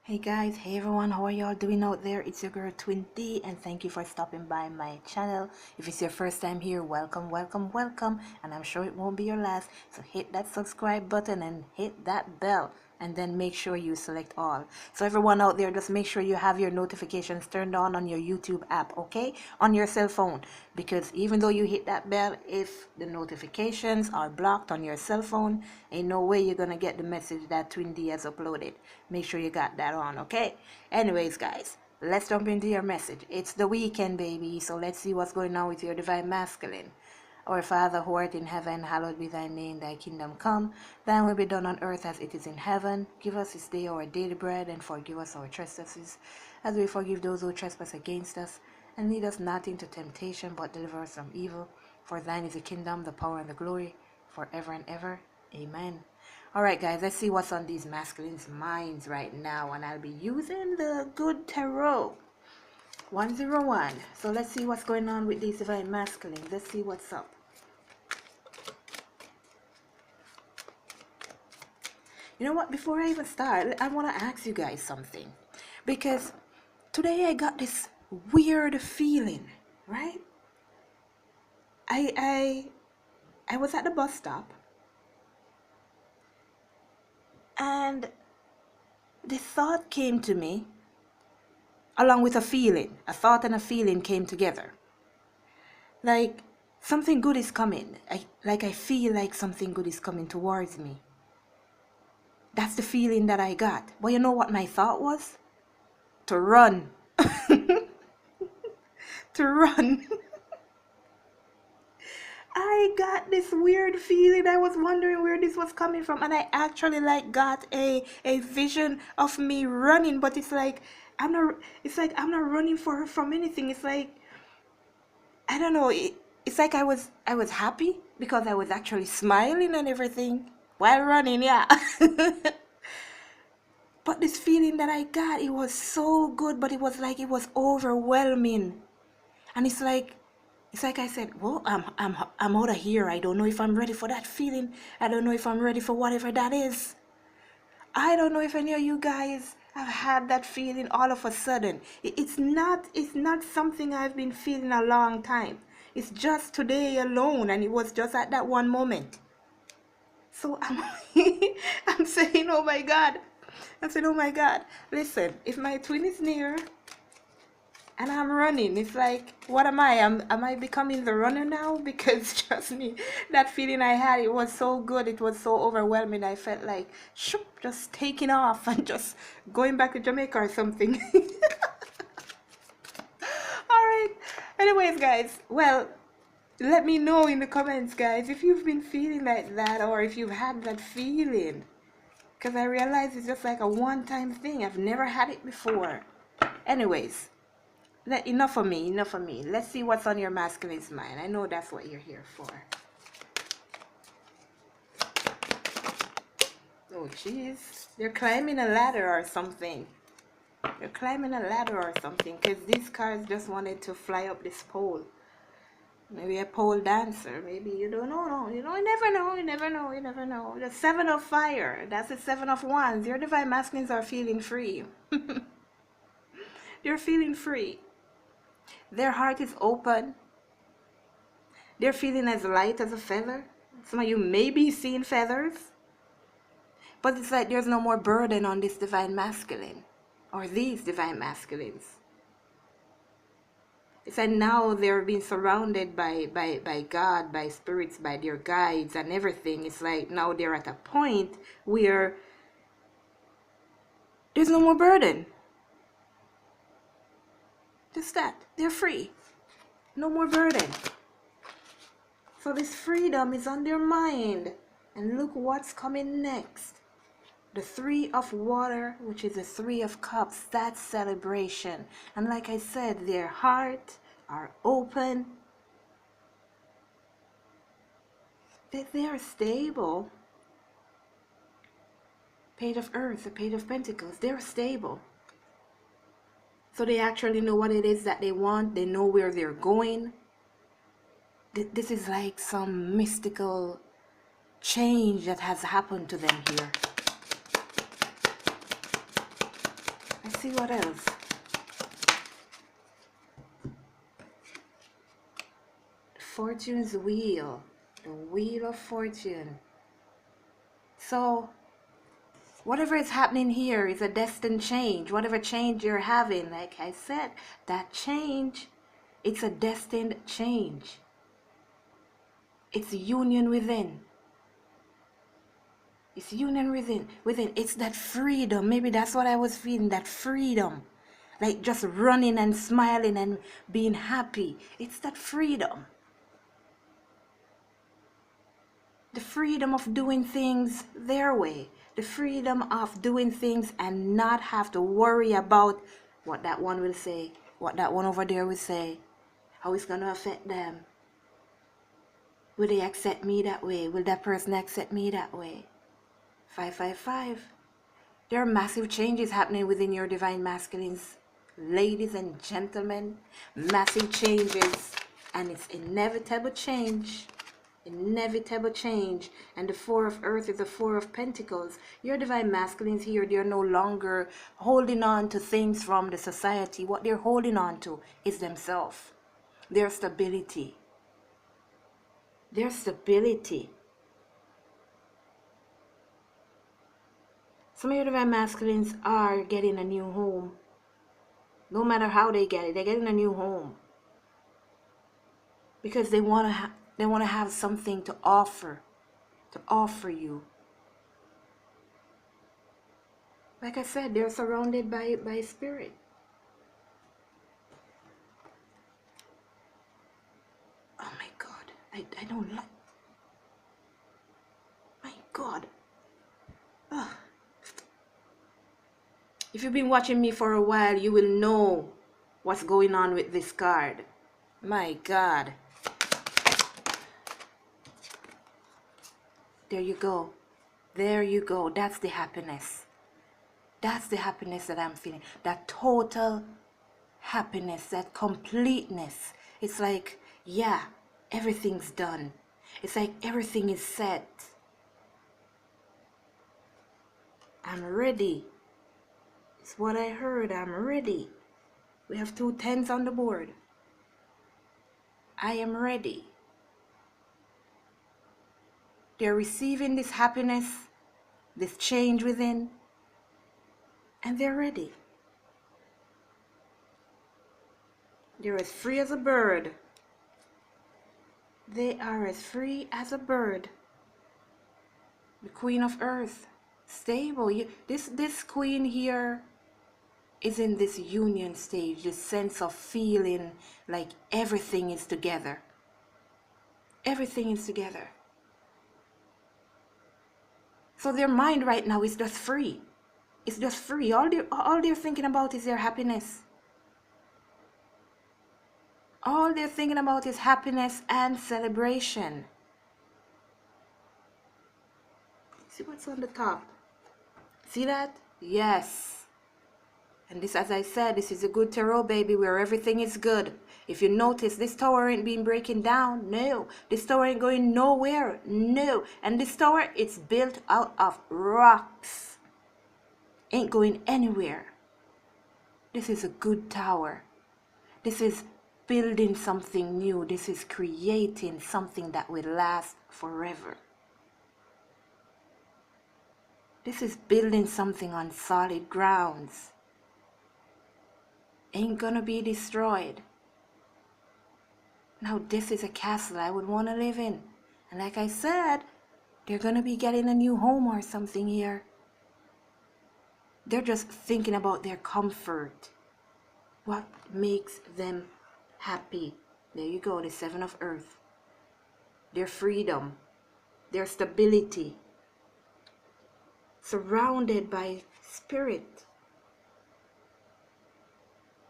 Hey guys, hey everyone, how are y'all doing out there? It's your girl Twin D, and thank you for stopping by my channel. If it's your first time here, welcome, welcome, welcome, and I'm sure it won't be your last. So hit that subscribe button and hit that bell, and then make sure you select all. So everyone out there, just make sure you have your notifications turned on your YouTube app, okay? On your cell phone, because even though you hit that bell, if the notifications are blocked on your cell phone, ain't no way you're gonna get the message that Twin D has uploaded. Make sure you got that on, okay? Anyways, guys, let's jump into your message. It's the weekend, baby, so let's see what's going on with your divine masculine. Our Father who art in heaven, hallowed be thy name, thy kingdom come, thy will be done on earth as it is in heaven. Give us this day our daily bread, and forgive us our trespasses, as we forgive those who trespass against us. And lead us not into temptation, but deliver us from evil. For thine is the kingdom, the power, and the glory, forever and ever. Amen. Alright guys, let's see what's on these masculines' minds right now, and I'll be using the Good Tarot 101. So let's see what's going on with these divine masculines. Let's see what's up. You know what, before I even start, I want to ask you guys something, because today I got this weird feeling, right? I was at the bus stop, and this thought came to me along with a feeling. A thought and a feeling came together. Like something good is coming. I feel like something good is coming towards me. That's the feeling that I got. But you know what my thought was? To run. To run. I got this weird feeling. I was wondering where this was coming from, and I actually got a vision of me running, but it's like I'm not running from anything. It's like, I don't know, it's like I was happy because I was actually smiling and everything while running, yeah. But this feeling that I got, it was so good, but it was overwhelming. And it's like I said, well, I'm out of here. I don't know if I'm ready for that feeling. I don't know if I'm ready for whatever that is. I don't know if any of you guys have had that feeling all of a sudden. It's not something I've been feeling a long time. It's just today alone, and it was just at that one moment. So I'm saying, oh my God. I'm saying, oh my God. Listen, if my twin is near and I'm running, it's like, what am I? Am I becoming the runner now? Because trust me, that feeling I had, it was so good. It was so overwhelming. I felt like, shoop, just taking off and just going back to Jamaica or something. Alright. Anyways, guys, well, let me know in the comments, guys, if you've been feeling like that, or if you've had that feeling. Because I realize it's just like a one-time thing. I've never had it before. Anyways, enough of me. Let's see what's on your masculine's mind. I know that's what you're here for. Oh, jeez. They're climbing a ladder or something. They're climbing a ladder or something, because these cars just wanted to fly up this pole. Maybe a pole dancer. Maybe, you don't know. No. You never know. The 7 of fire. That's the 7 of wands. Your divine masculines are feeling free. They're feeling free. Their heart is open. They're feeling as light as a feather. Some of you may be seeing feathers. But it's like there's no more burden on this divine masculine. Or these divine masculines. It's like now they're being surrounded by God, by spirits, by their guides and everything. It's like now they're at a point where there's no more burden. Just that. They're free. No more burden. So this freedom is on their mind. And look what's coming next. The 3 of water, which is the 3 of cups. That's celebration. And like I said, their heart are open. They are stable. Page of Earth, the Page of Pentacles. They're stable. So they actually know what it is that they want. They know where they're going. This is like some mystical change that has happened to them here. Let's see what else. Fortune's wheel. The wheel of fortune. So whatever is happening here is a destined change. Whatever change you're having, like I said, that change, it's a destined change. It's union within. It's union within. It's that freedom. Maybe that's what I was feeling, that freedom. Like just running and smiling and being happy. It's that freedom. The freedom of doing things their way. The freedom of doing things and not have to worry about what that one will say, what that one over there will say, how it's going to affect them. Will they accept me that way? Will that person accept me that way? 555. There are massive changes happening within your divine masculines. Ladies and gentlemen, massive changes. And it's inevitable change. Inevitable change. And the Four of Earth is the Four of Pentacles. Your divine masculines here, they're no longer holding on to things from the society. What they're holding on to is themselves. Their stability. Their stability. Some of your divine masculines are getting a new home. No matter how they get it, they're getting a new home. Because they want to have something to offer you. Like I said, they're surrounded by spirit. Oh my God. I don't like. My God. Ugh. If you've been watching me for a while, you will know what's going on with this card. My God. There you go. There you go. That's the happiness. That's the happiness that I'm feeling. That total happiness, that completeness. It's like, yeah, everything's done. It's like everything is set. I'm ready. It's what I heard. I'm ready. We have 2 10s on the board. I am ready. They're receiving this happiness, this change within, and they're ready. They're as free as a bird. They are as free as a bird. The Queen of Earth, stable. This queen here is in this union stage, this sense of feeling like everything is together. Everything is together. So their mind right now is just free. It's just free. All they're thinking about is their happiness. All they're thinking about is happiness and celebration. See what's on the top? See that? Yes. And this, as I said, this is a good tarot, baby, where everything is good. If you notice, this tower ain't been breaking down. No. This tower ain't going nowhere. No. And this tower, it's built out of rocks. Ain't going anywhere. This is a good tower. This is building something new. This is creating something that will last forever. This is building something on solid grounds. Ain't gonna be destroyed. Now this is a castle I would want to live in. And like I said, they're gonna be getting a new home or something here. They're just thinking about their comfort. What makes them happy? There you go, the Seven of Earth. Their freedom, their stability. Surrounded by spirit.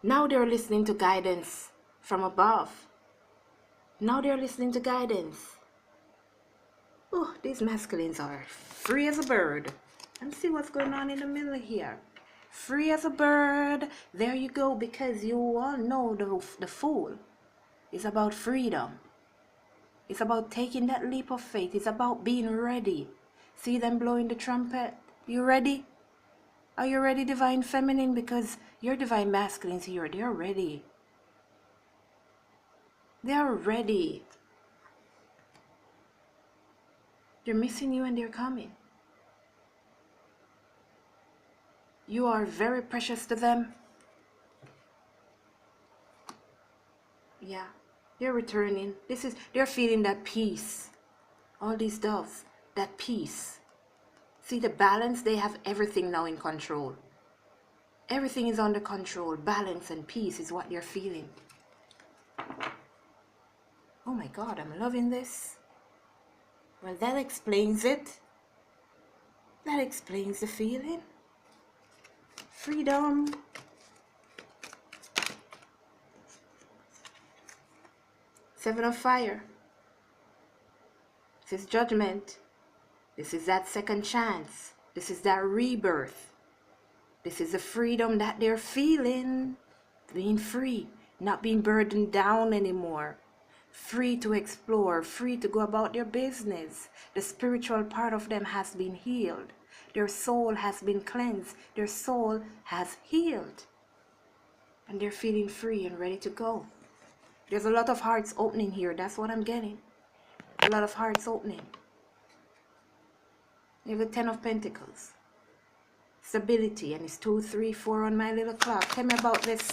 Now they're listening to guidance from above. Now they're listening to guidance. Oh, these masculines are free as a bird. Let's see what's going on in the middle here. Free as a bird. There you go, because you all know the Fool is about freedom. It's about taking that leap of faith. It's about being ready. See them blowing the trumpet? You ready? Are you ready, divine feminine? Because your divine masculines here, they're ready. They're ready. They're missing you and they're coming. You are very precious to them. Yeah, they're returning. They're feeling that peace. All these doves, that peace. See the balance? They have everything now in control. Everything is under control. Balance and peace is what they're feeling. Oh my God, I'm loving this. Well, that explains it. That explains the feeling. Freedom. Seven of Fire. This is judgment. This is that second chance. This is that rebirth. This is the freedom that they're feeling. Being free. Not being burdened down anymore. Free to explore. Free to go about their business. The spiritual part of them has been healed. Their soul has been cleansed. Their soul has healed. And they're feeling free and ready to go. There's a lot of hearts opening here. That's what I'm getting. A lot of hearts opening. You have the Ten of Pentacles. Stability. And it's 2, 3, 4 on my little clock. Tell me about this.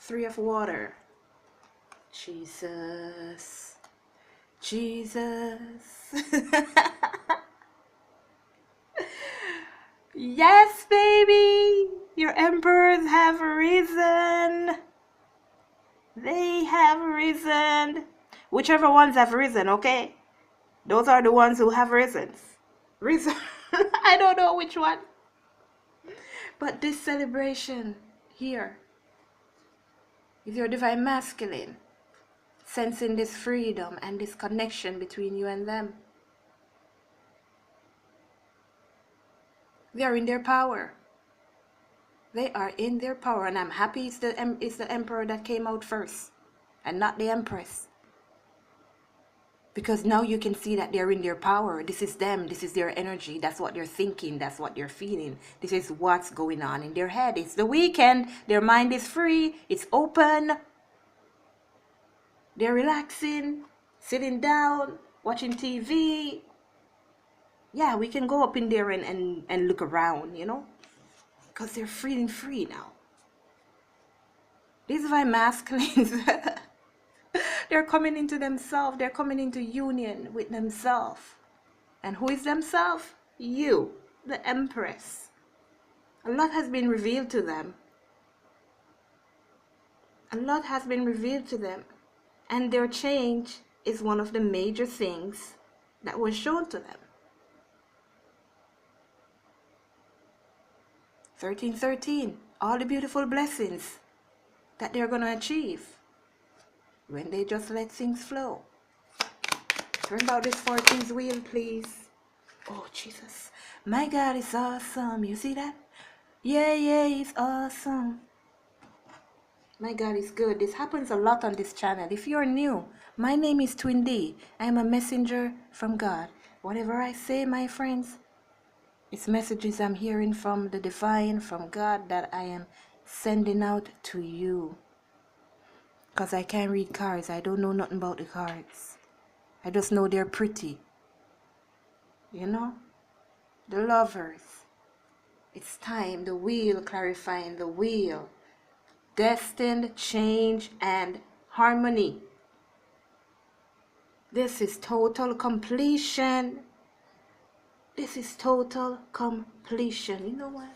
Three of Water. Jesus. Jesus. Yes, baby. Your emperors have risen. They have risen. Whichever ones have risen, okay? Those are the ones who have risen. I don't know which one. But this celebration here is your divine masculine. Sensing this freedom and this connection between you and them. They are in their power. They are in their power, and I'm happy it's the emperor that came out first and not the empress. Because now you can see that they're in their power. This is them. This is their energy. That's what they're thinking. That's what they're feeling. This is what's going on in their head. It's the weekend. Their mind is free. It's open. They're relaxing, sitting down, watching TV. Yeah, we can go up in there and look around, you know. Because they're feeling free now. These divine masculines, they're coming into themselves. They're coming into union with themselves. And who is themselves? You, the Empress. A lot has been revealed to them. A lot has been revealed to them. And their change is one of the major things that was shown to them. 1313, all the beautiful blessings that they're going to achieve when they just let things flow. Turn about this 14th wheel, please. Oh, Jesus. My God is awesome. You see that? Yeah, it's awesome. My God is good. This happens a lot on this channel. If you're new, my name is Twin D. I am a messenger from God. Whatever I say, my friends, it's messages I'm hearing from the divine, from God, that I am sending out to you. Because I can't read cards. I don't know nothing about the cards. I just know they're pretty. You know? The Lovers. It's time. The wheel, clarifying the wheel. Destined, change, and harmony. This is total completion. This is total completion. You know what?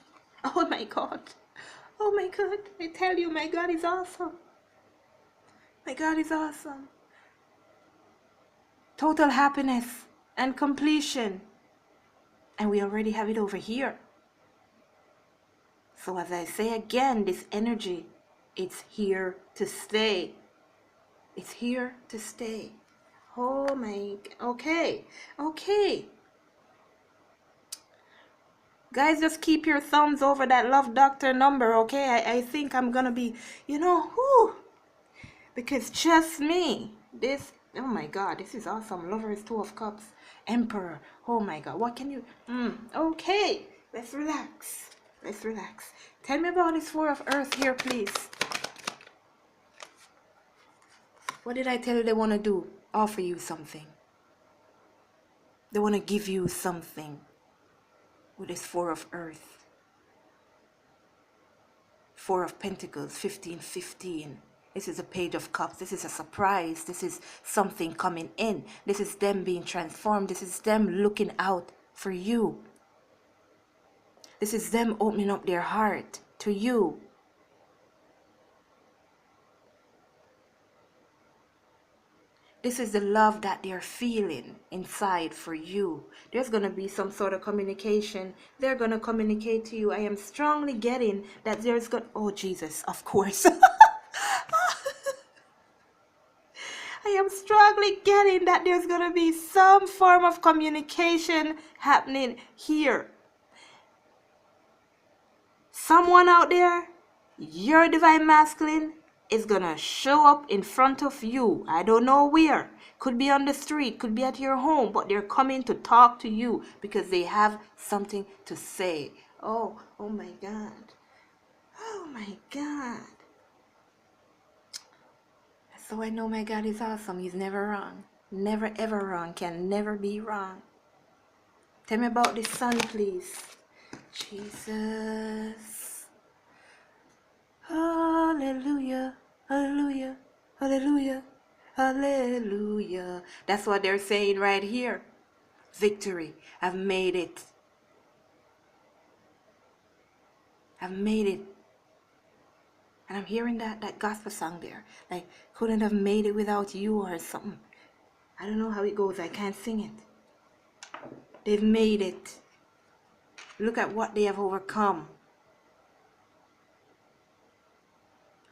Oh my God. Oh my God. I tell you, my God is awesome. My God is awesome. Total happiness and completion. And we already have it over here. So as I say again, this energy, it's here to stay. It's here to stay. Oh my, okay. Guys, just keep your thumbs over that Love Doctor number, okay? I think I'm gonna be, you know, whoo. Because just me, this, oh my God, this is awesome. Lovers, Two of Cups, Emperor. Oh my God, what can you, okay. Let's relax. Let's relax. Tell me about this Four of Earth here, please. What did I tell you they want to do? Offer you something. They want to give you something with this Four of Earth. Four of Pentacles, 1515. This is a Page of Cups. This is a surprise. This is something coming in. This is them being transformed. This is them looking out for you. This is them opening up their heart to you. This is the love that they're feeling inside for you. There's going to be some sort of communication. They're going to communicate to you. I am strongly getting that there's going to... Oh, Jesus, of course. I am strongly getting that there's going to be some form of communication happening here. Someone out there, your divine masculine, is going to show up in front of you. I don't know where. Could be on the street, could be at your home, but they're coming to talk to you because they have something to say. Oh my God. Oh my God. So I know my God is awesome. He's never wrong. Never ever wrong. Can never be wrong. Tell me about the sun, please. Jesus. Hallelujah. Hallelujah. Hallelujah. Hallelujah. That's what they're saying right here. Victory. I've made it. I've made it. And I'm hearing that gospel song there. Like, couldn't have made it without you or something. I don't know how it goes. I can't sing it. They've made it. Look at what they have overcome.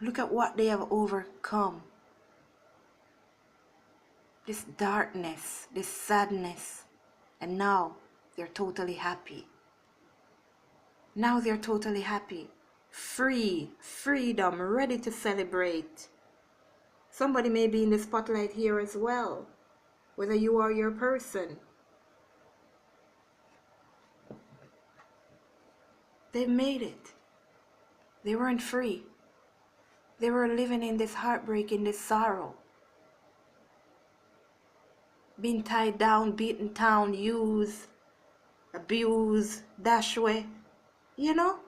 Look at what they have overcome. This darkness, this sadness. And now they're totally happy. Now they're totally happy. Free, freedom, ready to celebrate. Somebody may be in the spotlight here as well, whether you are your person. They made it. They weren't free. They were living in this heartbreak, in this sorrow. Being tied down, beaten down, used, abused, dashed away. You know?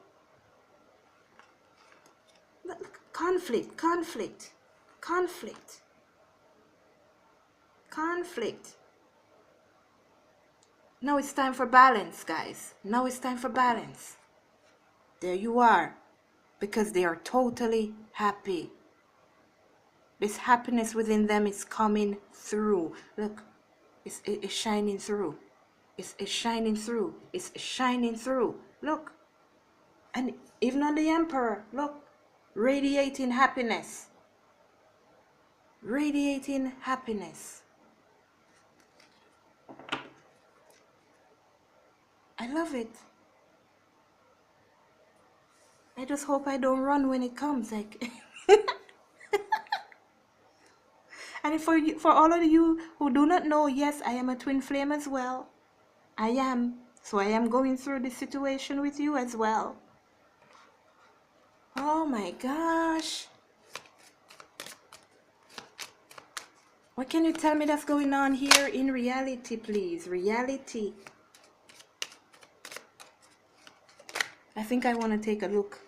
Conflict, conflict, conflict, conflict. Now it's time for balance, guys. Now it's time for balance. There you are. Because they are totally happy. This happiness within them is coming through. Look, it's shining through. It's shining through. It's shining through. Look. And even on the Emperor, look. Radiating happiness. Radiating happiness. I love it. I just hope I don't run when it comes. Like, and for all of you who do not know, yes, I am a twin flame as well. I am. So I am going through this situation with you as well. Oh my gosh. What can you tell me that's going on here in reality, please? Reality. I think I want to take a look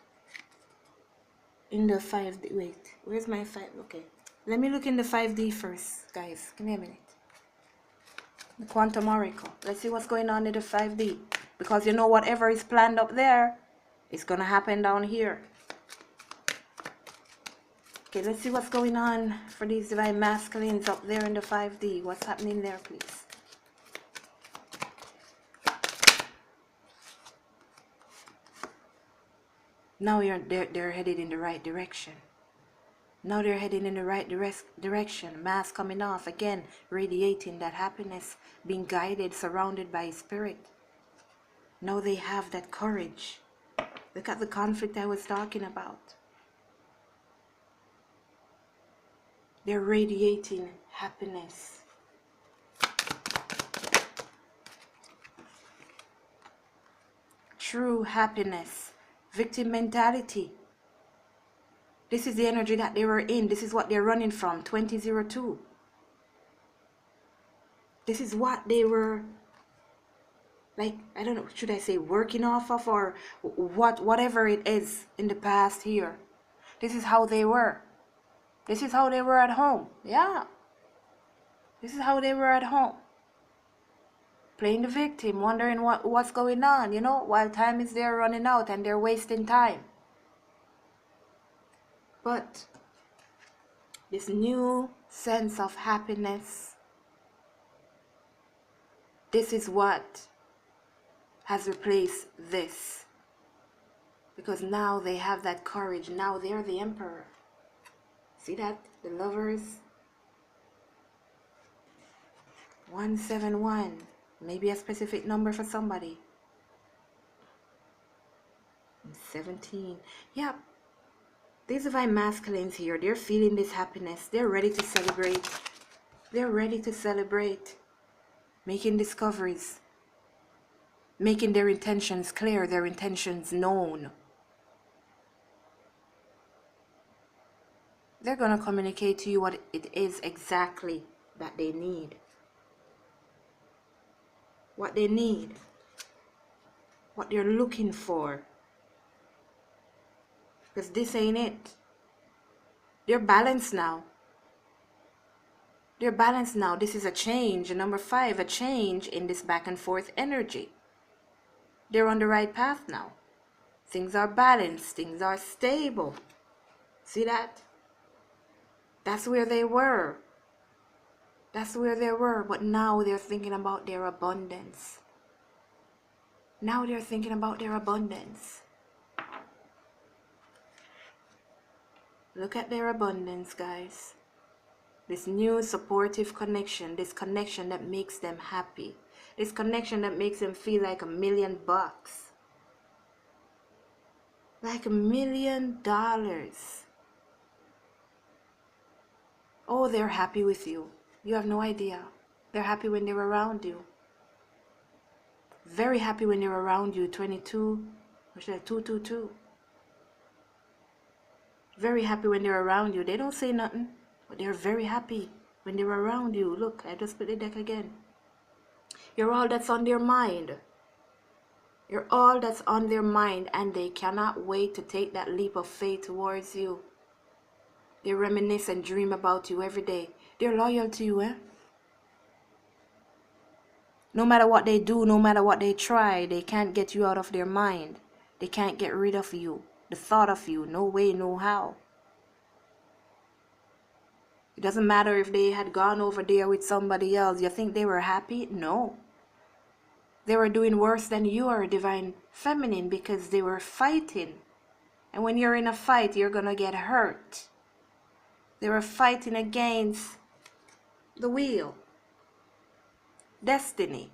in the 5D. Wait, where's my 5? Okay. Let me look in the 5D first, guys. Give me a minute. The Quantum Oracle. Let's see what's going on in the 5D. Because you know, whatever is planned up there, it's going to happen down here. Okay, let's see what's going on for these divine masculines up there in the 5D. What's happening there, please? Now they're headed in the right direction. Now they're heading in the right direction. Mask coming off again, radiating that happiness, being guided, surrounded by spirit. Now they have that courage. Look at the conflict I was talking about. They're radiating happiness. true happiness. Victim mentality. This is the energy that they were in. This is what they're running from. 2002. This is what they were, like, I don't know, should I say working off of, or whatever it is in the past here. This is how they were. This is how they were at home. Yeah. This is how they were at home. Playing the victim, wondering what's going on, you know, while time is there running out and they're wasting time. But this new sense of happiness, this is what has replaced this. Because now they have that courage. Now they're the emperor. See that? The Lovers. 171. Maybe a specific number for somebody. 17. Yeah. These divine masculines here, they're feeling this happiness. They're ready to celebrate. They're ready to celebrate. Making discoveries. Making their intentions clear, their intentions known. They're going to communicate to you what it is exactly that they need. What they need. What they're looking for. Because this ain't it. They're balanced now. They're balanced now. This is a change. Number 5, a change in this back and forth energy. They're on the right path now. Things are balanced. Things are stable. See that? That's where they were. That's where they were. But now they're thinking about their abundance. Now they're thinking about their abundance. Look at their abundance, guys. This new supportive connection. This connection that makes them happy. This connection that makes them feel like $1 million. Like $1 million. Oh, they're happy with you. You have no idea. They're happy when they're around you. Very happy when they're around you. 22, or should I 222. Very happy when they're around you. They don't say nothing, but they're very happy when they're around you. Look, I just put the deck again. You're all that's on their mind. You're all that's on their mind, and they cannot wait to take that leap of faith towards you. They reminisce and dream about you every day. They're loyal to you, eh? No matter what they do, no matter what they try, they can't get you out of their mind. They can't get rid of you. The thought of you. No way, no how. It doesn't matter if they had gone over there with somebody else. You think they were happy? No. They were doing worse than you are, divine feminine, because they were fighting. And when you're in a fight, you're going to get hurt. They were fighting against the wheel. Destiny.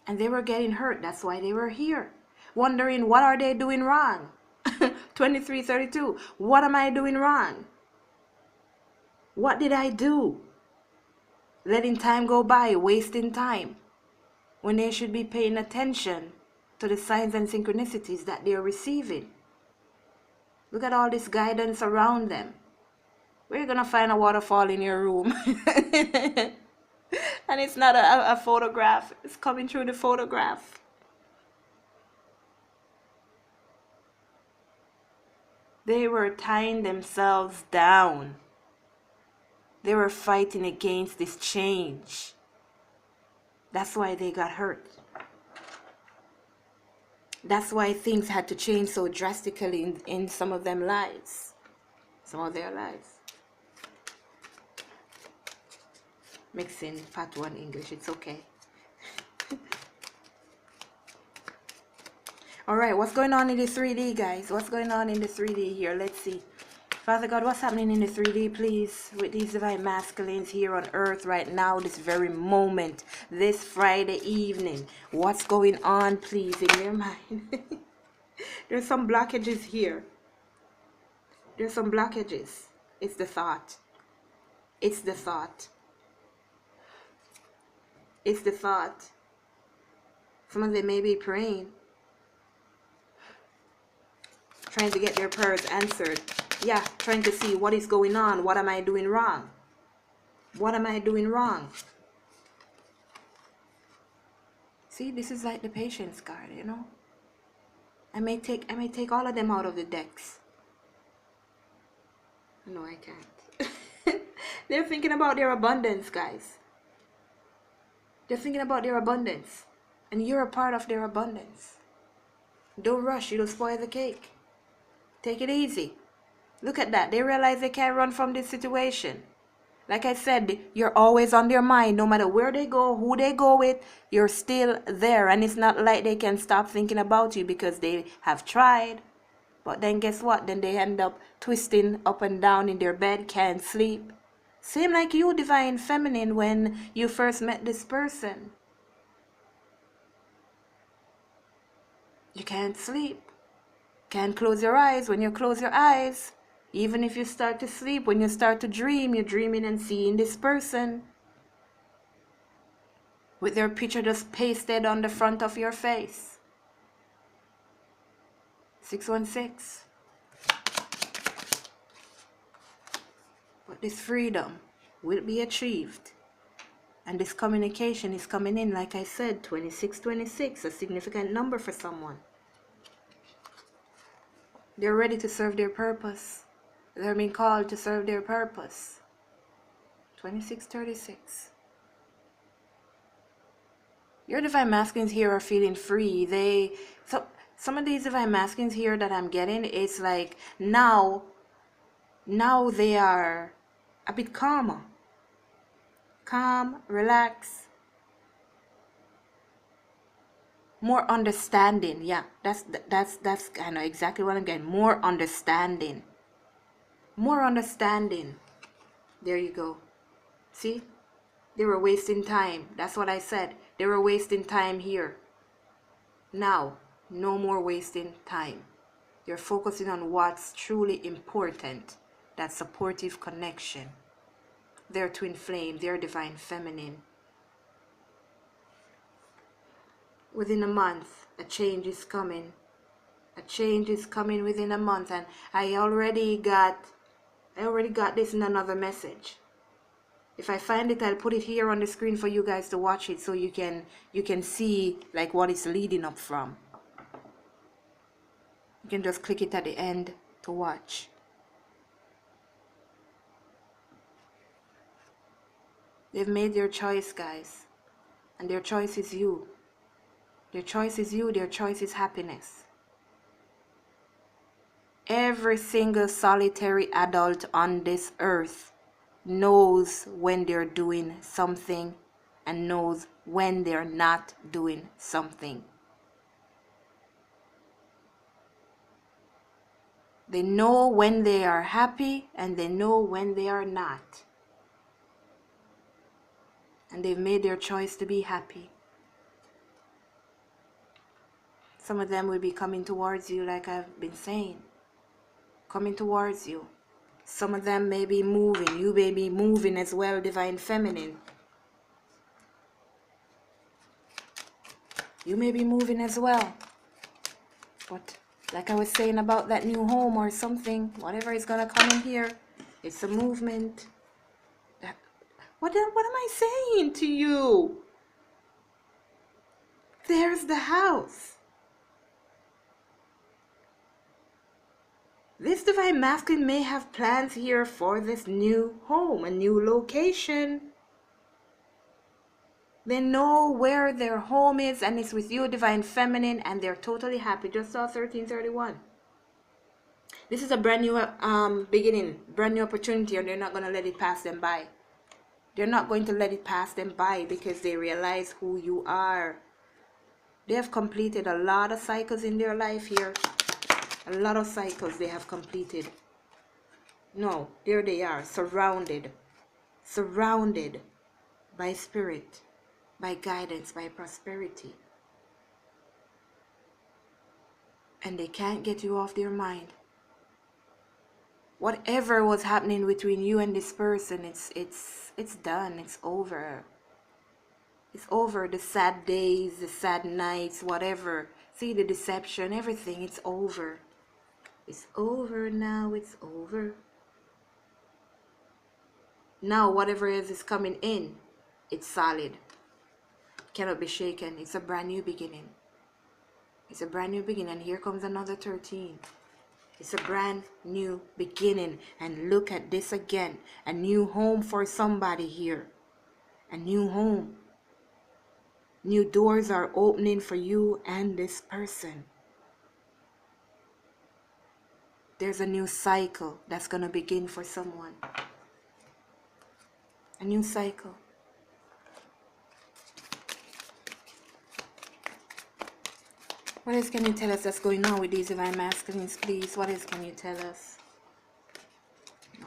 And they were getting hurt. That's why they were here. Wondering, what are they doing wrong? 2332. What am I doing wrong? What did I do? Letting time go by, wasting time, when they should be paying attention to the signs and synchronicities that they are receiving. Look at all this guidance around them. Where are you going to find a waterfall in your room? And it's not a photograph. It's coming through the photograph. They were tying themselves down. They were fighting against this change. That's why they got hurt. That's why things had to change so drastically in some of them lives. Some of their lives. Mixing part 1 English, it's okay. Alright, what's going on in the 3D, guys? What's going on in the 3D here? Let's see. Father God, what's happening in the 3D, please, with these divine masculines here on earth right now, this very moment, this Friday evening? What's going on, please, in their mind? There's some blockages here. There's some blockages. It's the thought. It's the thought. It's the thought. Some of them may be praying, trying to get their prayers answered. Yeah, trying to see what is going on. What am I doing wrong? What am I doing wrong? See, this is like the patience card, you know. I may take all of them out of the decks. No, I can't. They're thinking about their abundance, guys. They're thinking about their abundance. And you're a part of their abundance. Don't rush, it'll spoil the cake. Take it easy. Look at that. They realize they can't run from this situation. Like I said, you're always on their mind. No matter where they go, who they go with, you're still there. And it's not like they can stop thinking about you because they have tried. But then guess what? Then they end up twisting up and down in their bed, can't sleep. Same like you, Divine Feminine, when you first met this person. You can't sleep. Can't close your eyes. When you close your eyes, even if you start to sleep, when you start to dream, you're dreaming and seeing this person with their picture just pasted on the front of your face. 616. But this freedom will be achieved. And this communication is coming in, like I said, 2626, a significant number for someone. They're ready to serve their purpose. They're being called to serve their purpose. 2636. Your Divine Masculines here are feeling free. Some of these Divine Masculines here that I'm getting, it's like now they are a bit calmer. Calm, relax. More understanding. Yeah, that's kind of exactly what I'm getting. More understanding. More understanding. There you go. See? They were wasting time. That's what I said. They were wasting time here. Now, no more wasting time. You're focusing on what's truly important. That supportive connection. Their twin flame, their Divine Feminine. Within a month, a change is coming. A change is coming within a month. And I already got this in another message. If I find it, I'll put it here on the screen for you guys to watch it so you can see like what it's leading up from. You can just click it at the end to watch. They've made their choice, guys. And their choice is you. Their choice is you. Their choice is happiness. Every single solitary adult on this earth knows when they're doing something and knows when they're not doing something. They know when they are happy and they know when they are not. And they've made their choice to be happy. Some of them will be coming towards you, like I've been saying. Coming towards you. Some of them may be moving. You may be moving as well, Divine Feminine. You may be moving as well. But like I was saying about that new home or something, whatever is going to come in here, it's a movement. What am I saying to you? There's the house. This Divine Masculine may have plans here for this new home, a new location. They know where their home is and it's with you, Divine Feminine, and they're totally happy. Just saw 1331. This is a brand new beginning, brand new opportunity, and they're not going to let it pass them by. They're not going to let it pass them by because they realize who you are. They have completed a lot of cycles in their life here. A lot of cycles they have completed. No, there they are, surrounded by spirit, by guidance, by prosperity. And they can't get you off their mind. Whatever was happening between you and this person, it's done, it's over. It's over. The sad days, the sad nights, whatever. See, the deception, everything, it's over. It's over now, it's over. Now, whatever is coming in, it's solid. Cannot be shaken. It's a brand new beginning. It's a brand new beginning. And here comes another 13. It's a brand new beginning. And look at this again. A new home for somebody here. A new home. New doors are opening for you and this person. There's a new cycle that's going to begin for someone. A new cycle. What else can you tell us that's going on with these divine masculines, please? What else can you tell us? No.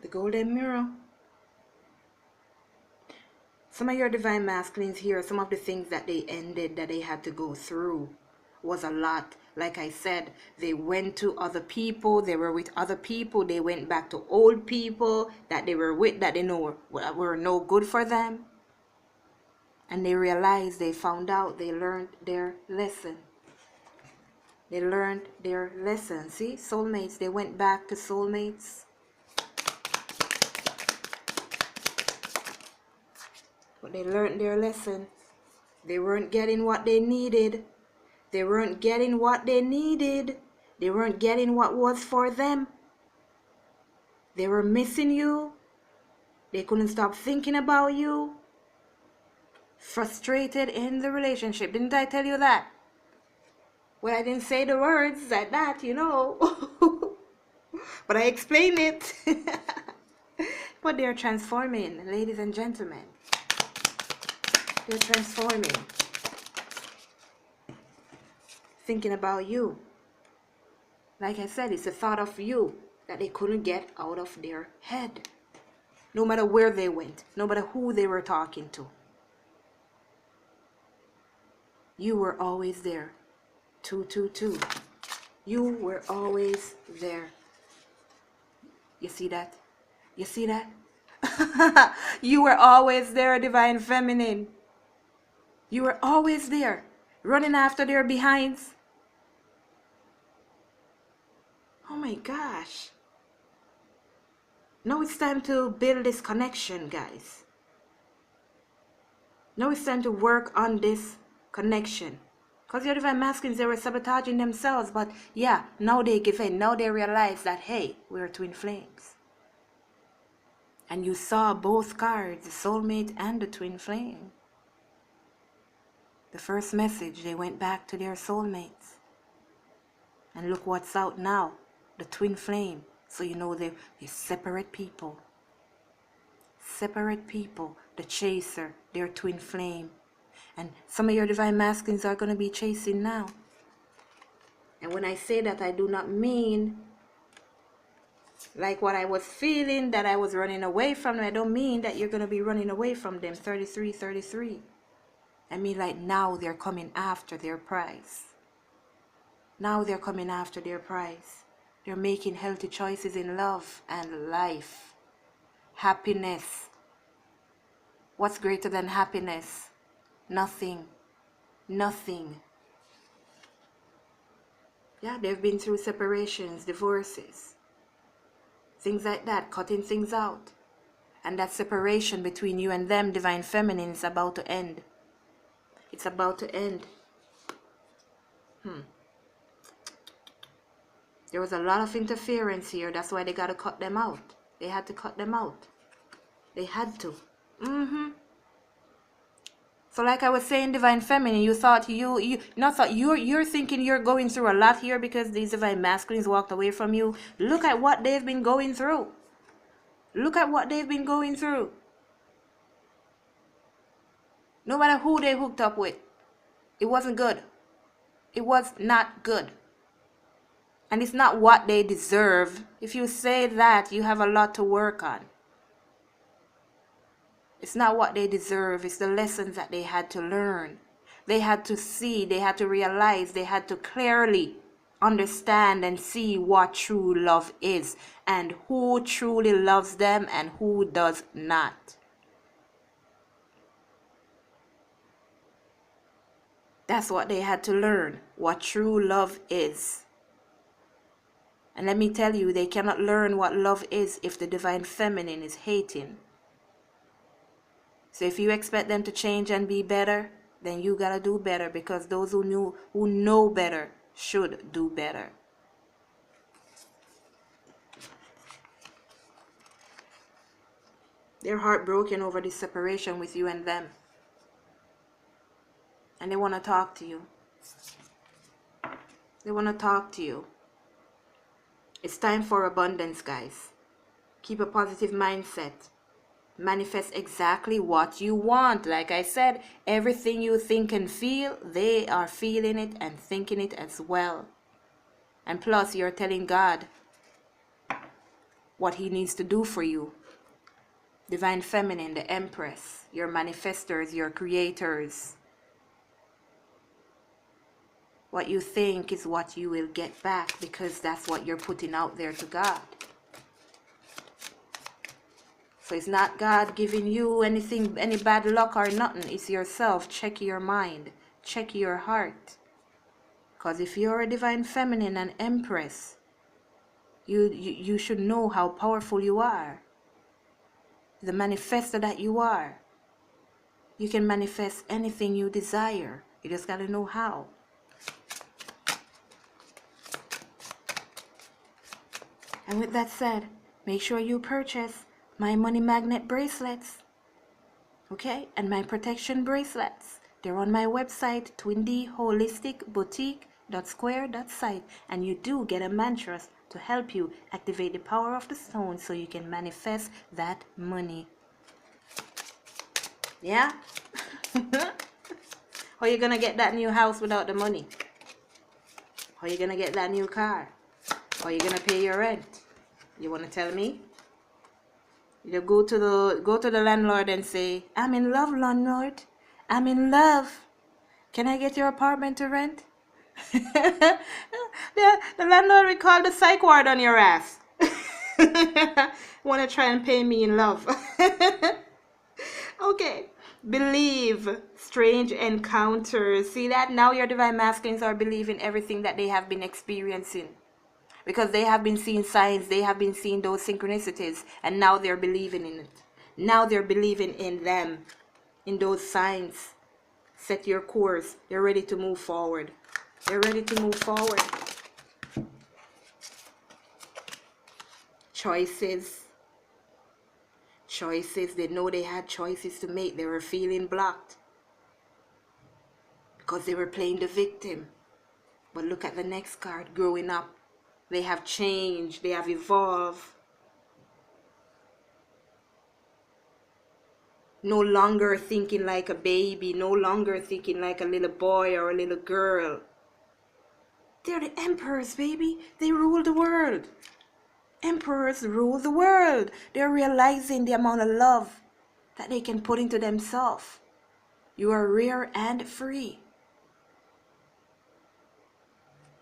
The golden mirror. Some of your divine masculines here, some of the things that they ended, that they had to go through, was a lot. Like I said, they went to other people, they were with other people, they went back to old people that they were with, that they know were no good for them. And they realized, they found out, they learned their lesson. They learned their lesson. See, soulmates, they went back to soulmates. But they learned their lesson. They weren't getting what they needed. They weren't getting what they needed. They weren't getting what was for them. They were missing you. They couldn't stop thinking about you. Frustrated in the relationship. Didn't I tell you that? Well, I didn't say the words like that, you know. But I explained it. But they're transforming, ladies and gentlemen. They're transforming. Thinking about you. Like I said, it's a thought of you that they couldn't get out of their head. No matter where they went, no matter who they were talking to. You were always there. 222. You were always there. You see that? You see that? You were always there, divine feminine. You were always there, running after their behinds. Oh my gosh. Now it's time to build this connection, guys. Now it's time to work on this connection. Because your divine masculines, they were sabotaging themselves. But yeah, now they give in. Now they realize that, hey, we're twin flames. And you saw both cards, the soulmate and the twin flame. The first message, they went back to their soulmates. And look what's out now, the twin flame. So you know they're separate people. Separate people. The chaser, their twin flame. And some of your divine masculines are going to be chasing now. And when I say that, I do not mean like what I was feeling, that I was running away from them. I don't mean that you're going to be running away from them. 33, 33. I mean like now they're coming after their prize. Now they're coming after their prize. They're making healthy choices in love and life. Happiness. What's greater than happiness? Nothing. Nothing. Yeah, they've been through separations, divorces. Things like that, cutting things out. And that separation between you and them, divine feminine, is about to end. It's about to end. There was a lot of interference here. That's why they got to cut them out. They had to cut them out. They had to. So like I was saying, divine feminine, you thought you're thinking you're going through a lot here because these divine masculines walked away from you. Look at what they've been going through. Look at what they've been going through. No matter who they hooked up with, it wasn't good. It was not good. And it's not what they deserve. If you say that, you have a lot to work on. It's not what they deserve. It's the lessons that they had to learn. They had to see. They had to realize. They had to clearly understand and see what true love is and who truly loves them and who does not. That's what they had to learn, what true love is. And let me tell you, they cannot learn what love is if the divine feminine is hating. So if you expect them to change and be better, then you gotta do better, because those who know better should do better. They're heartbroken over this separation with you and them. And they want to talk to you. They want to talk to you. It's time for abundance, guys. Keep a positive mindset. Manifest exactly what you want. Like I said, everything you think and feel, they are feeling it and thinking it as well. And plus, you're telling God what He needs to do for you. Divine Feminine, the Empress, your manifestors, your creators. What you think is what you will get back, because that's what you're putting out there to God. So it's not God giving you anything, any bad luck or nothing. It's yourself. Check your mind. Check your heart. Because if you're a Divine Feminine and Empress, you should know how powerful you are. The manifester that you are. You can manifest anything you desire. You just got to know how. And with that said, make sure you purchase my money magnet bracelets. Okay? And my protection bracelets. They're on my website, twindyholisticboutique.square.site. And you do get a mantra to help you activate the power of the stone so you can manifest that money. Yeah? How you gonna get that new house without the money? How you gonna get that new car? How you gonna pay your rent? You wanna tell me? You go to the landlord and say, "I'm in love, landlord. I'm in love. Can I get your apartment to rent?" the landlord will call the psych ward on your ass. Wanna try and pay me in love? Okay. Believe strange encounters. See that? Now your divine masculines are believing everything that they have been experiencing. Because they have been seeing signs, they have been seeing those synchronicities, and now they're believing in it. Now they're believing in them, in those signs. Set your course. You're ready to move forward. You're ready to move forward. Choices. Choices. They know they had choices to make. They were feeling blocked because they were playing the victim. But look at the next card. Growing up. They have changed. They have evolved. No longer thinking like a baby. No longer thinking like a little boy or a little girl. They're the emperors, baby. They rule the world. Emperors rule the world. They're realizing the amount of love that they can put into themselves. You are rare and free.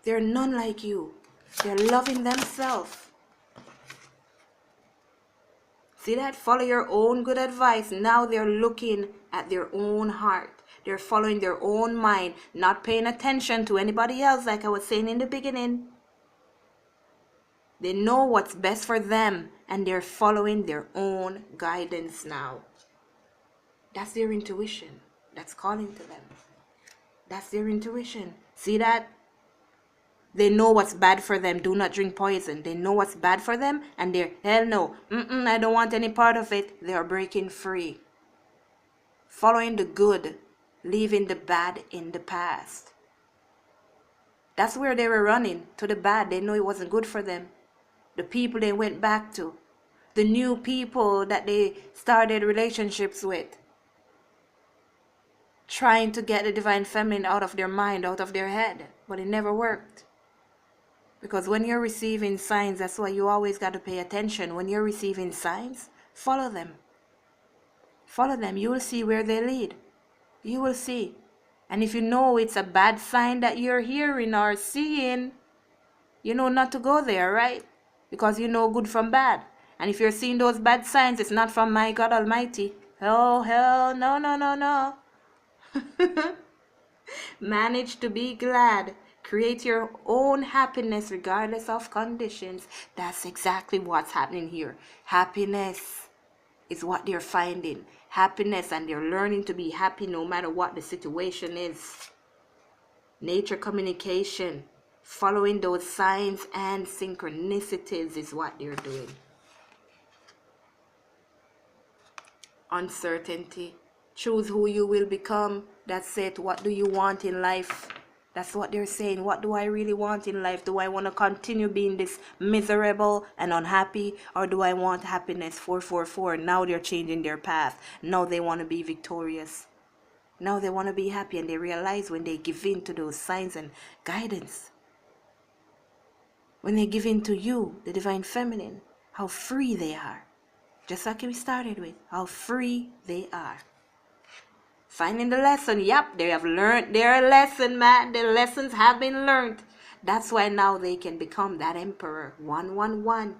They're none like you. They're loving themselves. See that? Follow your own good advice. Now they're looking at their own heart. They're following their own mind, not paying attention to anybody else, like I was saying in the beginning. They know what's best for them, and they're following their own guidance now. That's their intuition. That's calling to them. That's their intuition. See that? They know what's bad for them. Do not drink poison. They know what's bad for them, and they're, hell no, I don't want any part of it. They are breaking free. Following the good, leaving the bad in the past. That's where they were running, to the bad. They know it wasn't good for them. The people they went back to. The new people that they started relationships with. Trying to get the divine feminine out of their mind, out of their head. But it never worked. Because when you're receiving signs, that's why you always got to pay attention. When you're receiving signs, follow them. Follow them. You will see where they lead. You will see. And if you know it's a bad sign that you're hearing or seeing, You know not to go there, right? Because you know good from bad. And if you're seeing those bad signs, it's not from my God Almighty. Oh, hell, no, no, no, no. Manage to be glad. Create your own happiness regardless of conditions. That's exactly what's happening here. Happiness is what they're finding. Happiness, and they're learning to be happy no matter what the situation is. Nature communication. Following those signs and synchronicities is what they're doing. Uncertainty. Choose who you will become. That's it. What do you want in life? That's what they're saying. What do I really want in life? Do I want to continue being this miserable and unhappy, or do I want happiness? 444. Now they're changing their path. Now they want to be victorious. Now they want to be happy, and they realize when they give in to those signs and guidance, when they give in to you, the divine feminine, how free they are. Just like we started with, how free they are. Finding the lesson. Yep, they have learned their lesson, man. Their lessons have been learned. That's why now they can become that emperor. 111.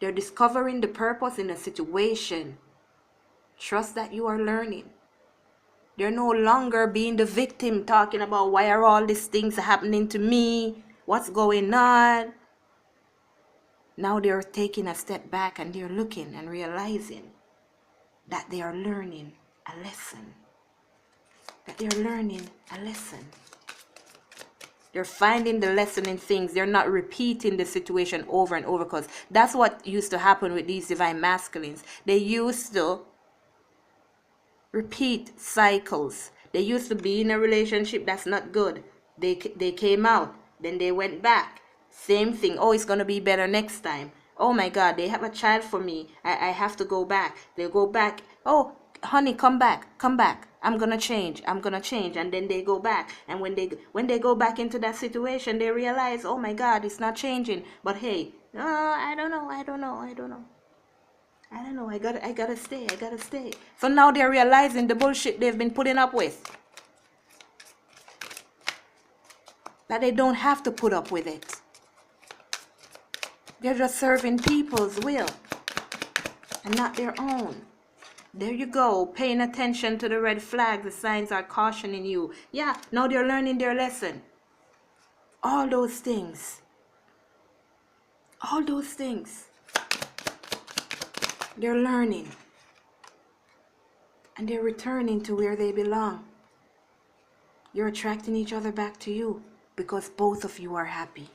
They're discovering the purpose in a situation. Trust that you are learning. They're no longer being the victim, talking about why are all these things happening to me? What's going on? Now they're taking a step back and they're looking and realizing that they are learning a lesson. That they're learning a lesson. They're finding the lesson in things. They're not repeating the situation over and over, because that's what used to happen with these divine masculines. They used to repeat cycles. They used to be in a relationship that's not good. They came out, then they went back. Same thing. Oh, it's going to be better next time. Oh my God, they have a child for me. I have to go back. They go back. Oh, honey, come back. Come back. I'm going to change. I'm going to change. And then they go back. And when they go back into that situation, they realize, oh my God, it's not changing. But hey, I don't know. I don't know. I gotta stay. So now they're realizing the bullshit they've been putting up with. That they don't have to put up with it. They're just serving people's will and not their own. There you go, paying attention to the red flags. The signs are cautioning you. Yeah, now they're learning their lesson. All those things. They're learning. And they're returning to where they belong. You're attracting each other back to you because both of you are happy.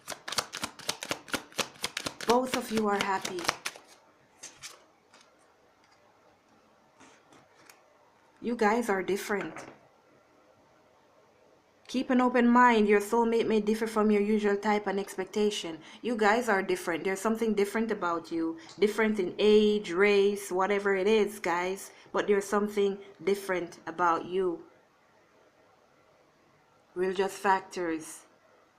Both of you are happy. You guys are different. Keep an open mind. Your soulmate may differ from your usual type and expectation. You guys are different. There's something different about you. Different in age, race, whatever it is, guys. But there's something different about you. Religious factors.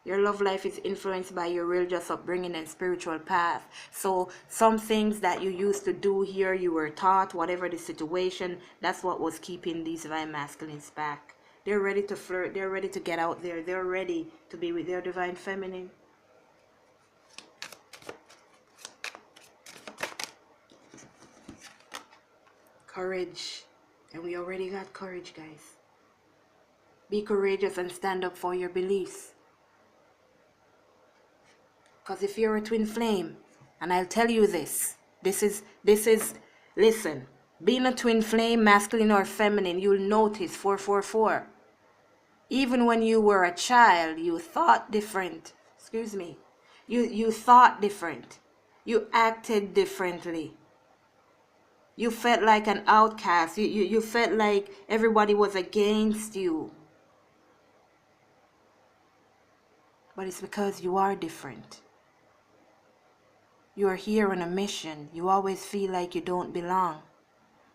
Your love life is influenced by your religious upbringing and spiritual path. So some things that you used to do here, you were taught, whatever the situation, that's what was keeping these divine masculines back. They're ready to flirt. They're ready to get out there. They're ready to be with their divine feminine. Courage. And we already got courage, guys. Be courageous and stand up for your beliefs. Because if you're a twin flame, and I'll tell you this is, listen, being a twin flame, masculine or feminine, you'll notice 444. Even when you were a child, you thought different. Excuse me. You thought different. You acted differently. You felt like an outcast. You felt like everybody was against you. But it's because you are different. You are here on a mission. You always feel like you don't belong.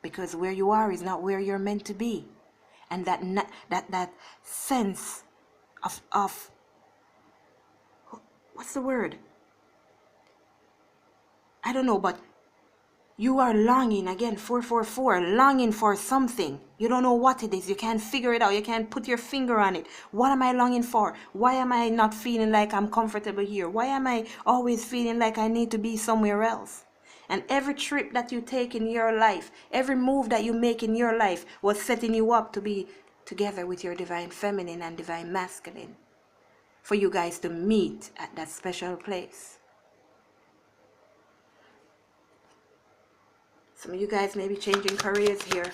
Because where you are is not where you're meant to be. And that sense of what's the word? I don't know, but You are longing, again, 444, longing for something. You don't know what it is. You can't figure it out. You can't put your finger on it. What am I longing for? Why am I not feeling like I'm comfortable here? Why am I always feeling like I need to be somewhere else? And every trip that you take in your life, every move that you make in your life was setting you up to be together with your divine feminine and divine masculine, for you guys to meet at that special place. Some of you guys may be changing careers here.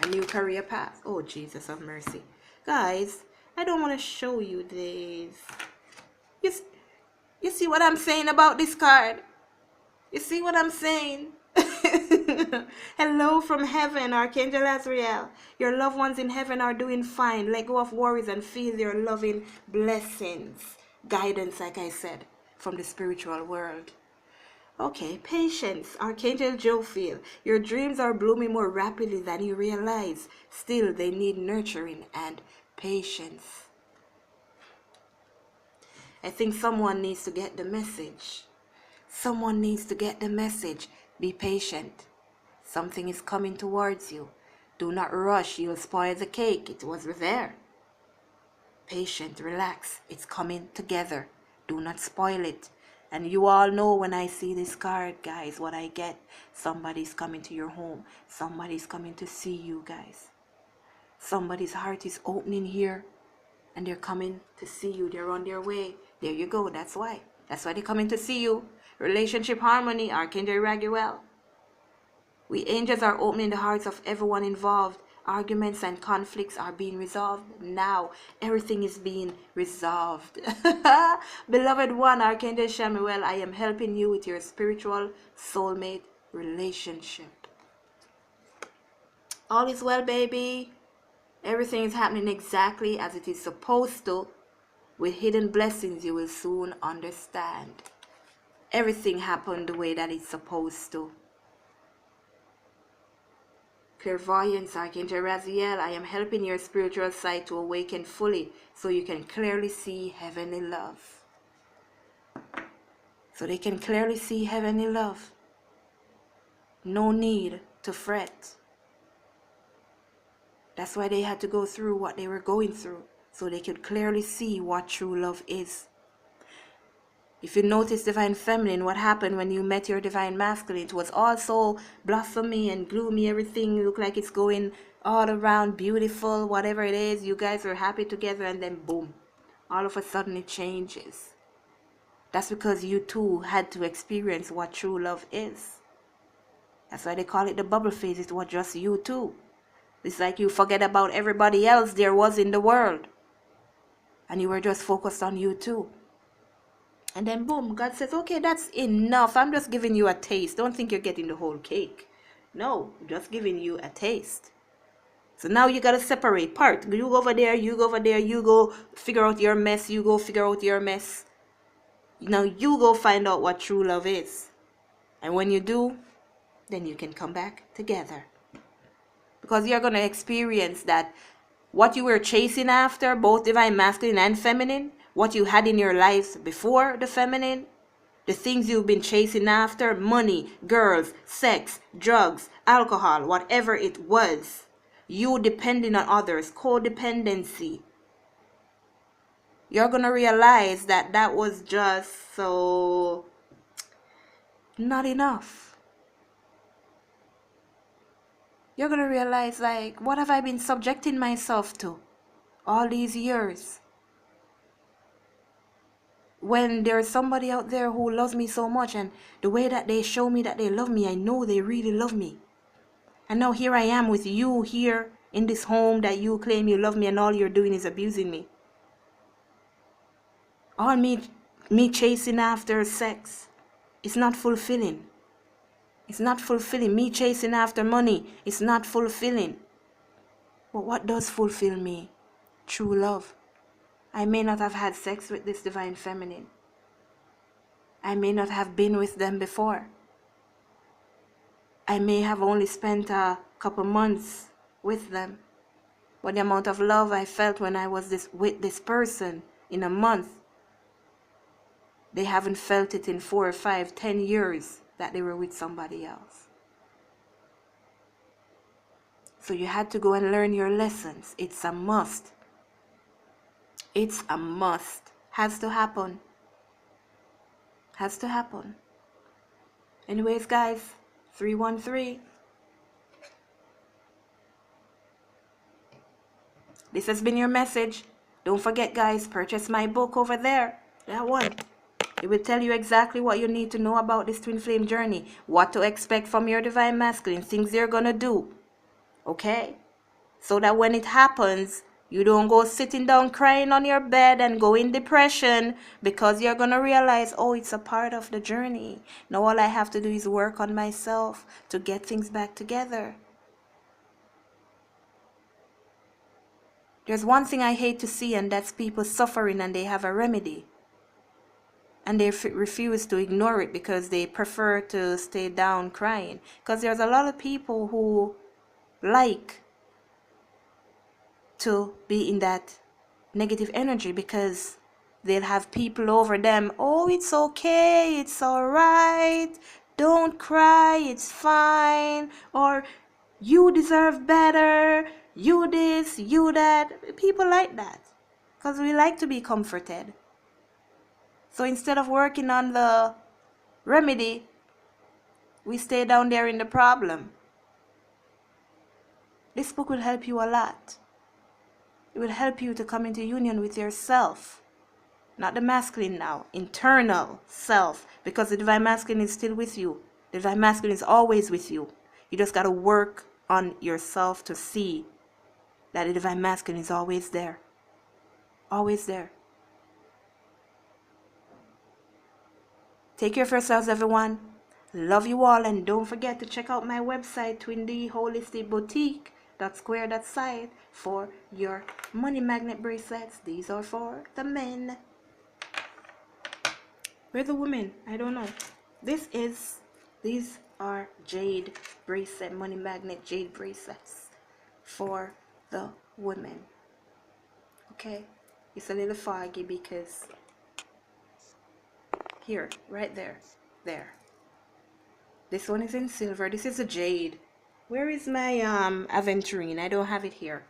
A new career path. Oh, Jesus of mercy. Guys, I don't want to show you this. You see what I'm saying about this card? You see what I'm saying? Hello from heaven, Archangel Azrael. Your loved ones in heaven are doing fine. Let go of worries and feel your loving blessings. Guidance, like I said, from the spiritual world. Okay, patience, Archangel Jophiel. Your dreams are blooming more rapidly than you realize. Still, they need nurturing and patience. I think someone needs to get the message. Someone needs to get the message. Be patient. Something is coming towards you. Do not rush. You'll spoil the cake. It was there. Patient, relax. It's coming together. Do not spoil it. And you all know when I see this card, guys, what I get. Somebody's coming to your home. Somebody's coming to see you, guys. Somebody's heart is opening here. And they're coming to see you. They're on their way. There you go. That's why. That's why they're coming to see you. Relationship harmony, Archangel Raguel. We angels are opening the hearts of everyone involved. Arguments and conflicts are being resolved now. Everything is being resolved. Beloved one, Archangel Shamuel, I am helping you with your spiritual soulmate relationship. All is well, baby. Everything is happening exactly as it is supposed to. With hidden blessings, you will soon understand. Everything happened the way that it's supposed to. Clairvoyance, Archangel Raziel, I am helping your spiritual sight to awaken fully so you can clearly see heavenly love. So they can clearly see heavenly love. No need to fret. That's why they had to go through what they were going through, so they could clearly see what true love is. If you notice divine feminine, what happened when you met your divine masculine, it was all so blossomy and gloomy. Everything looked like it's going all around beautiful, whatever it is. You guys are happy together, and then boom, all of a sudden it changes. That's because you two had to experience what true love is. That's why they call it the bubble phase. It was just you two. It's like you forget about everybody else there was in the world, and you were just focused on you two. And then boom, God says, okay, that's enough. I'm just giving you a taste. Don't think you're getting the whole cake. No, I'm just giving you a taste. So now you got to separate part. You go over there, you go over there, you go figure out your mess, you go figure out your mess. Now you go find out what true love is. And when you do, then you can come back together. Because you're going to experience that what you were chasing after, both divine masculine and feminine, what you had in your lives before the feminine, the things you've been chasing after, money, girls, sex, drugs, alcohol, whatever it was, you depending on others, codependency, you're going to realize that that was just so not enough. You're going to realize, like, what have I been subjecting myself to all these years? When there's somebody out there who loves me so much, and the way that they show me that they love me, I know they really love me. And now here I am with you here in this home that you claim you love me, and all you're doing is abusing me. All me chasing after sex, it's not fulfilling. It's not fulfilling. Me chasing after money, it's not fulfilling. But what does fulfill me? True love. I may not have had sex with this divine feminine. I may not have been with them before. I may have only spent a couple months with them. But the amount of love I felt when I was with this person in a month, they haven't felt it in 4 or 5, 10 years that they were with somebody else. So you had to go and learn your lessons. It's a must. It's a must. Has to happen. Has to happen. Anyways, guys, 313. This has been your message. Don't forget, guys, purchase my book over there. That one. It will tell you exactly what you need to know about this twin flame journey. What to expect from your divine masculine. Things they're going to do. Okay? So that when it happens, you don't go sitting down crying on your bed and go in depression, because you're going to realize, oh, it's a part of the journey. Now all I have to do is work on myself to get things back together. There's one thing I hate to see, and that's people suffering and they have a remedy. And they refuse to ignore it because they prefer to stay down crying. Because there's a lot of people who like to be in that negative energy, because they'll have people over them. Oh, it's okay, it's all right, don't cry, it's fine, or you deserve better, you this, you that. People like that because we like to be comforted. So instead of working on the remedy, we stay down there in the problem. This book will help you a lot. It will help you to come into union with yourself. Not the masculine now, internal self. Because the divine masculine is still with you. The divine masculine is always with you. You just got to work on yourself to see that the divine masculine is always there. Always there. Take care of yourselves, everyone. Love you all, and don't forget to check out my website, twindholisticboutique.square.site, for your money magnet bracelets. These are for the men. Where's the women? I don't know. These are jade bracelet, money magnet jade bracelets for the women. Okay, it's a little foggy because here, right there, there. This one is in silver. This is a jade. Where is my aventurine? I don't have it here.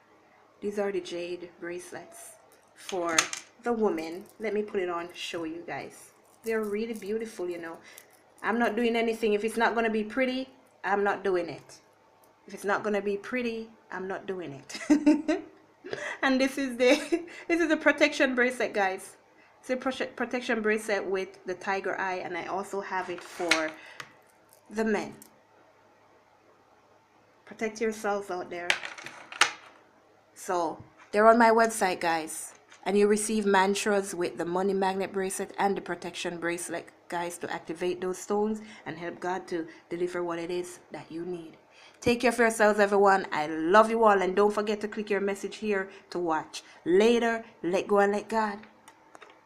These are the jade bracelets for the woman. Let me put it on, show you guys. They're really beautiful, you know. I'm not doing anything. If it's not going to be pretty, I'm not doing it. If it's not going to be pretty, I'm not doing it. And this is the protection bracelet, guys. It's a protection bracelet with the tiger eye, and I also have it for the men. Protect yourselves out there. So they're on my website, guys, and you receive mantras with the money magnet bracelet and the protection bracelet, guys, to activate those stones and help God to deliver what it is that you need. Take care of yourselves, everyone. I love you all, and don't forget to click your message here to watch. Later, let go and let God.